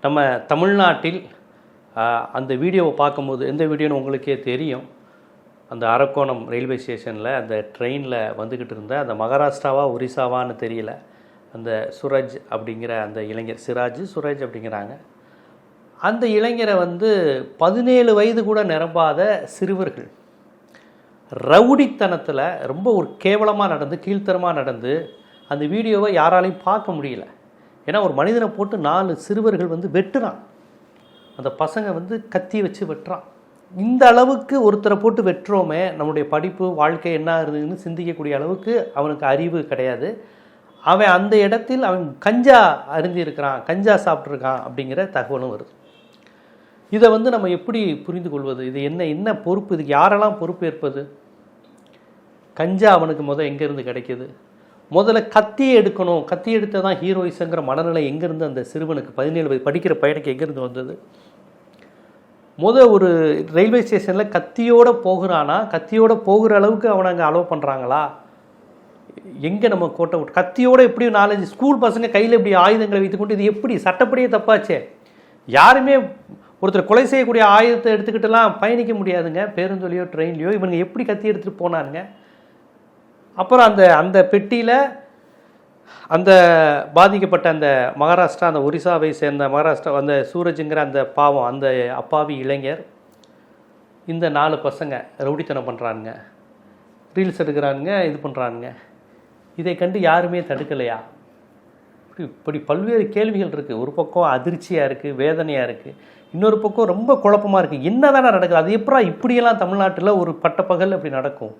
நம்ம தமிழ்நாட்டில் அந்த வீடியோவை பார்க்கும்போது எந்த வீடியோன்னு உங்களுக்கே தெரியும். அந்த அரக்கோணம் ரயில்வே ஸ்டேஷனில் அந்த ட்ரெயினில் வந்துக்கிட்டு இருந்த அந்த மகாராஷ்டிராவா ஒரிசாவான்னு தெரியல, அந்த சுரஜ் அப்படிங்கிற அந்த இளைஞர், சுரஜ் அப்படிங்கிறாங்க. அந்த இளைஞரை 17 வயது கூட நிரம்பாத சிறுவர்கள் ரவுடித்தனத்தில் ரொம்ப ஒரு கேவலமாக நடந்து, கீழ்த்தரமாக நடந்து, அந்த வீடியோவை யாராலையும் பார்க்க முடியல. ஏன்னா ஒரு மனிதனை போட்டு 4 சிறுவர்கள் வெட்டுறான். அந்த பசங்க கத்தி வச்சு வெட்டுறான். இந்த அளவுக்கு ஒருத்தரை போட்டு வெட்டுறோமே, நம்முடைய படிப்பு வாழ்க்கை என்ன இருந்ததுன்னு சிந்திக்கக்கூடிய அளவுக்கு அவனுக்கு அறிவு கிடையாது. அவன் அந்த இடத்தில் அவன் கஞ்சா அருந்திருக்கிறான், கஞ்சா சாப்பிட்ருக்கான் அப்படிங்கிற தகவலும் வருது. இதை நம்ம எப்படி புரிந்து கொள்வது? இது என்ன பொறுப்பு? இதுக்கு யாரெல்லாம் பொறுப்பேற்பது? கஞ்சா அவனுக்கு எங்கேருந்து கிடைக்கிது? முதல்ல கத்தியை எடுக்கணும், கத்தி எடுத்தால் தான் ஹீரோயிஸுங்கிற மனநிலை எங்கேருந்து அந்த சிறுவனுக்கு 17 வயது படிக்கிற பையனுக்கு எங்கேருந்து வந்தது? ஒரு ரயில்வே ஸ்டேஷனில் கத்தியோடு போகிறானா? கத்தியோடு போகிற அளவுக்கு அவனை அங்கே அலோவ் பண்ணுறாங்களா? எங்கே நம்ம கோட்டை விட்டு கத்தியோடு எப்படி 4-5 ஸ்கூல் பசங்க கையில் இப்படி ஆயுதங்களை வைத்துக்கொண்டு, இது எப்படி சட்டப்படியே தப்பாச்சே? யாருமே ஒருத்தர் கொலை செய்யக்கூடிய ஆயுதத்தை எடுத்துக்கிட்டுலாம் பயணிக்க முடியாதுங்க, பேருந்துலையோ ட்ரெயின்லையோ. இவங்க எப்படி கத்தி எடுத்துகிட்டு போனானுங்க? அப்புறம் அந்த பெட்டியில் அந்த பாதிக்கப்பட்ட அந்த மகாராஷ்டிரா, அந்த ஒரிசாவை சேர்ந்த மகாராஷ்டிரா அந்த சூரஜுங்கிற அந்த பாவம், அந்த அப்பாவி இளைஞர், இந்த 4 பசங்க ரவுடித்தனம் பண்ணுறானுங்க, ரீல்ஸ் எடுக்கிறானுங்க, இது பண்ணுறானுங்க. இதை கண்டு யாருமே தடுக்கலையா? இப்படி பல்வேறு கேள்விகள் இருக்குது. ஒரு பக்கம் அதிர்ச்சியாக இருக்குது, வேதனையாக இருக்குது. இன்னொரு பக்கம் ரொம்ப குழப்பமாக இருக்குது. என்ன தானே நடக்குது? அது எப்படா இப்படியெல்லாம் தமிழ்நாட்டில் ஒரு பட்டப்பகல் அப்படி நடக்கும்?